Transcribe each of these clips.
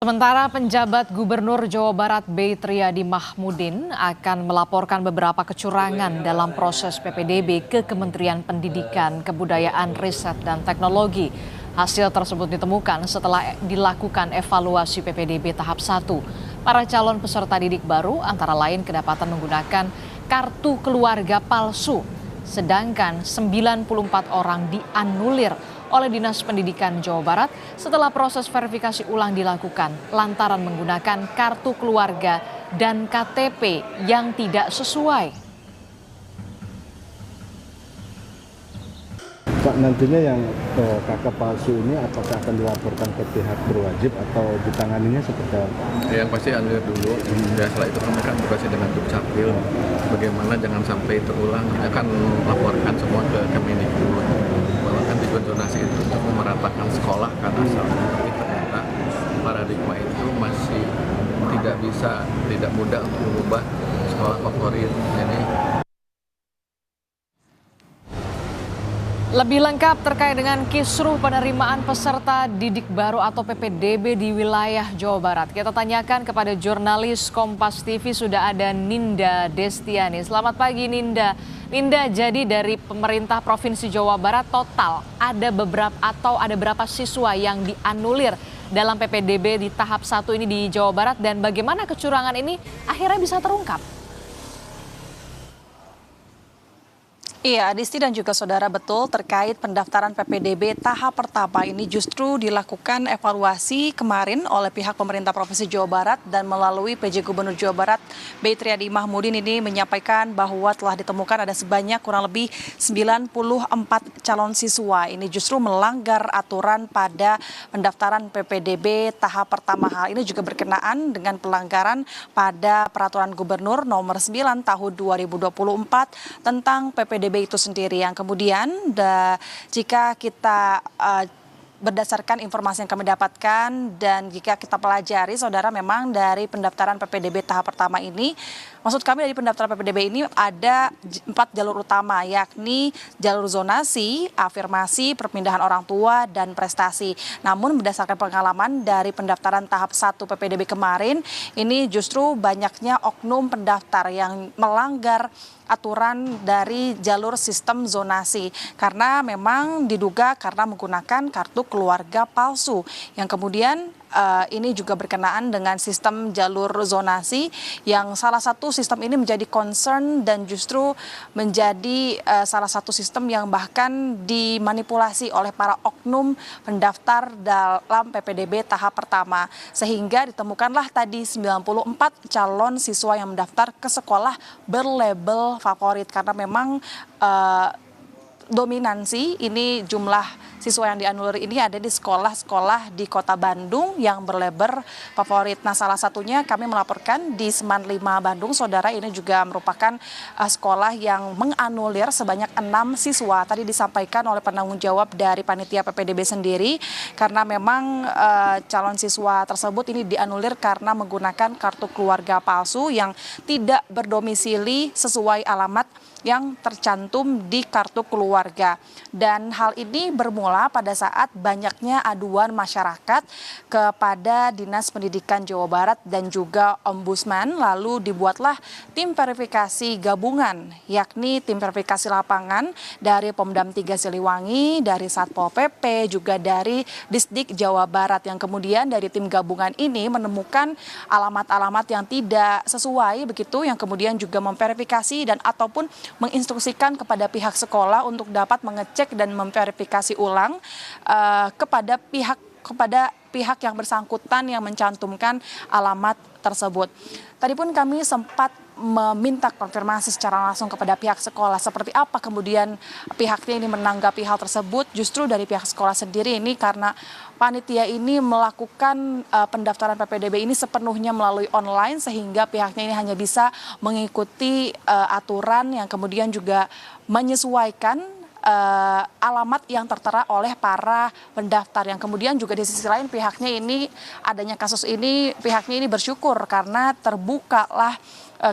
Sementara penjabat Gubernur Jawa Barat B. Triadi Mahmudin akan melaporkan beberapa kecurangan dalam proses PPDB ke Kementerian Pendidikan, Kebudayaan, Riset, dan Teknologi. Hasil tersebut ditemukan setelah dilakukan evaluasi PPDB tahap 1. Para calon peserta didik baru antara lain kedapatan menggunakan kartu keluarga palsu, sedangkan 94 orang dianulir oleh Dinas Pendidikan Jawa Barat setelah proses verifikasi ulang dilakukan lantaran menggunakan kartu keluarga dan KTP yang tidak sesuai. Pak, nantinya yang KK palsu ini apakah akan dilaporkan ke pihak berwajib atau ditanganinya seperti apa? Yang pasti anulir dulu, ya setelah itu mereka berkasi dengan Dukcapil. Bagaimana jangan sampai terulang, kita akan laporkan semua ke Kemendikbud. Bahwa kan tujuan zonasi itu untuk memeratakan sekolah kan asalnya, tapi ternyata paradigma itu masih tidak mudah untuk mengubah sekolah favorit. Jadi lebih lengkap terkait dengan kisruh penerimaan peserta didik baru atau PPDB di wilayah Jawa Barat. Kita tanyakan kepada jurnalis Kompas TV, sudah ada Ninda Destiani. Selamat pagi Ninda. Ninda, jadi dari pemerintah Provinsi Jawa Barat total ada berapa siswa yang dianulir dalam PPDB di tahap 1 ini di Jawa Barat, dan bagaimana kecurangan ini akhirnya bisa terungkap? Iya, Adisti dan juga saudara, betul terkait pendaftaran PPDB tahap pertama ini justru dilakukan evaluasi kemarin oleh pihak pemerintah Provinsi Jawa Barat, dan melalui PJ Gubernur Jawa Barat B. Triadi Mahmudin ini menyampaikan bahwa telah ditemukan ada sebanyak kurang lebih 94 calon siswa ini justru melanggar aturan pada pendaftaran PPDB tahap pertama. Hal ini juga berkenaan dengan pelanggaran pada Peraturan Gubernur Nomor 9 Tahun 2024 tentang PPDB itu sendiri, yang kemudian jika kita berdasarkan informasi yang kami dapatkan dan jika kita pelajari, saudara, memang dari pendaftaran PPDB tahap pertama ini, maksud kami dari pendaftaran PPDB ini ada 4 jalur utama, yakni jalur zonasi, afirmasi, perpindahan orang tua, dan prestasi. Namun berdasarkan pengalaman dari pendaftaran tahap 1 PPDB kemarin, ini justru banyaknya oknum pendaftar yang melanggar aturan dari jalur sistem zonasi, karena memang diduga karena menggunakan kartu keluarga palsu, yang kemudian ini juga berkenaan dengan sistem jalur zonasi, yang salah satu sistem ini menjadi concern dan justru menjadi salah satu sistem yang bahkan dimanipulasi oleh para oknum pendaftar dalam PPDB tahap pertama, sehingga ditemukanlah tadi 94 calon siswa yang mendaftar ke sekolah berlabel favorit, karena memang dominansi ini jumlah siswa yang dianulir ini ada di sekolah-sekolah di Kota Bandung yang berlabel favorit. Nah, salah satunya kami melaporkan di Seman 5 Bandung, saudara, ini juga merupakan sekolah yang menganulir sebanyak 6 siswa. Tadi disampaikan oleh penanggung jawab dari panitia PPDB sendiri, karena memang calon siswa tersebut ini dianulir karena menggunakan kartu keluarga palsu yang tidak berdomisili sesuai alamat yang tercantum di kartu keluarga. Dan hal ini bermula pada saat banyaknya aduan masyarakat kepada Dinas Pendidikan Jawa Barat dan juga Ombudsman, lalu dibuatlah tim verifikasi gabungan, yakni tim verifikasi lapangan dari Pomdam 3 Siliwangi, dari Satpol PP, juga dari Disdik Jawa Barat, yang kemudian dari tim gabungan ini menemukan alamat-alamat yang tidak sesuai begitu, yang kemudian juga memverifikasi dan ataupun menginstruksikan kepada pihak sekolah untuk dapat mengecek dan memverifikasi ulang kepada pihak yang bersangkutan yang mencantumkan alamat tersebut. Tadi pun kami sempat meminta konfirmasi secara langsung kepada pihak sekolah seperti apa kemudian pihaknya ini menanggapi hal tersebut. Justru dari pihak sekolah sendiri ini, karena panitia ini melakukan pendaftaran PPDB ini sepenuhnya melalui online, sehingga pihaknya ini hanya bisa mengikuti aturan yang kemudian juga menyesuaikan alamat yang tertera oleh para pendaftar. Yang kemudian juga di sisi lain pihaknya ini, adanya kasus ini, pihaknya ini bersyukur karena terbukalah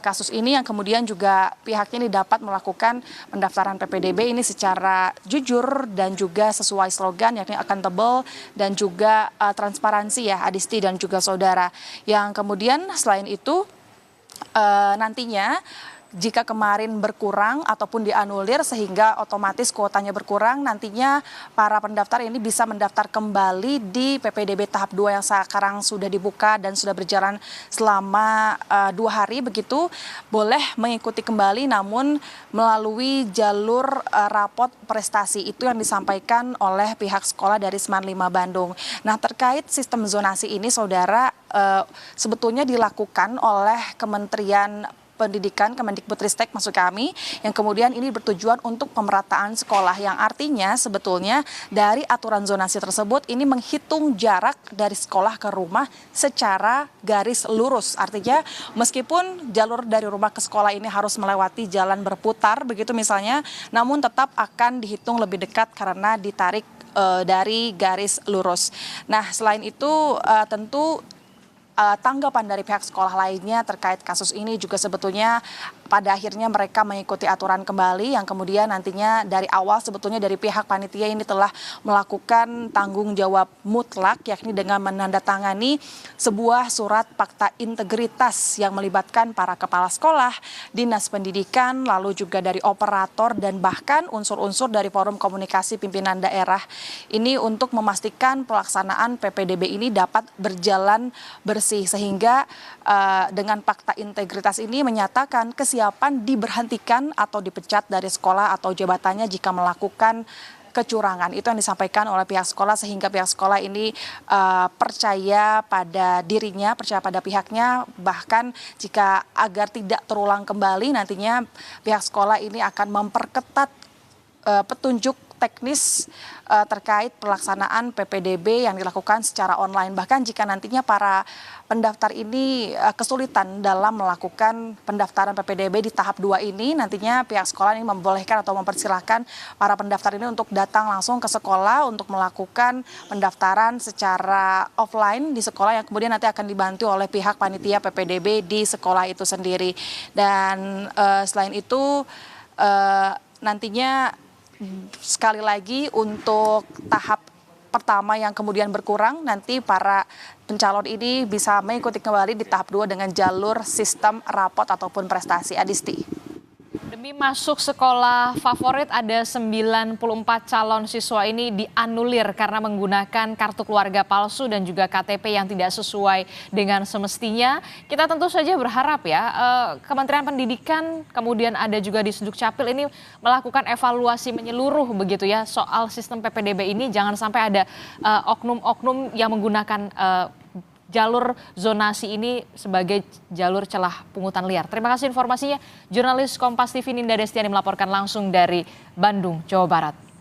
kasus ini yang kemudian juga pihaknya ini dapat melakukan pendaftaran PPDB ini secara jujur dan juga sesuai slogan, yakni akuntabel dan juga transparansi ya Adisti dan juga saudara. Yang kemudian selain itu nantinya jika kemarin berkurang ataupun dianulir sehingga otomatis kuotanya berkurang, nantinya para pendaftar ini bisa mendaftar kembali di PPDB tahap 2 yang sekarang sudah dibuka dan sudah berjalan selama 2 hari begitu, boleh mengikuti kembali namun melalui jalur rapot prestasi. Itu yang disampaikan oleh pihak sekolah dari Seman 5 Bandung. Nah, terkait sistem zonasi ini saudara, sebetulnya dilakukan oleh Kementerian Pendidikan, Kemendikbudristek maksud kami, yang kemudian ini bertujuan untuk pemerataan sekolah, yang artinya sebetulnya dari aturan zonasi tersebut ini menghitung jarak dari sekolah ke rumah secara garis lurus. Artinya meskipun jalur dari rumah ke sekolah ini harus melewati jalan berputar begitu misalnya, namun tetap akan dihitung lebih dekat karena ditarik dari garis lurus. Nah, selain itu tentu tanggapan dari pihak sekolah lainnya terkait kasus ini juga sebetulnya pada akhirnya mereka mengikuti aturan kembali, yang kemudian nantinya dari awal sebetulnya dari pihak panitia ini telah melakukan tanggung jawab mutlak, yakni dengan menandatangani sebuah surat fakta integritas yang melibatkan para kepala sekolah, dinas pendidikan, lalu juga dari operator dan bahkan unsur-unsur dari forum komunikasi pimpinan daerah ini untuk memastikan pelaksanaan PPDB ini dapat berjalan bersih, sehingga dengan fakta integritas ini menyatakan kesiapan diberhentikan atau dipecat dari sekolah atau jabatannya jika melakukan kecurangan. Itu yang disampaikan oleh pihak sekolah, sehingga pihak sekolah ini percaya pada dirinya, percaya pada pihaknya, bahkan jika agar tidak terulang kembali nantinya pihak sekolah ini akan memperketat petunjuk teknis terkait pelaksanaan PPDB yang dilakukan secara online. Bahkan jika nantinya para pendaftar ini kesulitan dalam melakukan pendaftaran PPDB di tahap 2 ini, nantinya pihak sekolah ini membolehkan atau mempersilahkan para pendaftar ini untuk datang langsung ke sekolah untuk melakukan pendaftaran secara offline di sekolah, yang kemudian nanti akan dibantu oleh pihak panitia PPDB di sekolah itu sendiri. Dan selain itu nantinya sekali lagi untuk tahap pertama yang kemudian berkurang, nanti para pencalon ini bisa mengikuti kembali di tahap 2 dengan jalur sistem rapot ataupun prestasi. Adisti. Demi masuk sekolah favorit, ada 94 calon siswa ini dianulir karena menggunakan kartu keluarga palsu dan juga KTP yang tidak sesuai dengan semestinya. Kita tentu saja berharap ya Kementerian Pendidikan, kemudian ada juga di Sdukcapil ini melakukan evaluasi menyeluruh begitu ya soal sistem PPDB ini. Jangan sampai ada oknum-oknum yang menggunakan jalur zonasi ini sebagai jalur celah pungutan liar. Terima kasih informasinya. Jurnalis Kompas TV Ninda Destiani melaporkan langsung dari Bandung, Jawa Barat.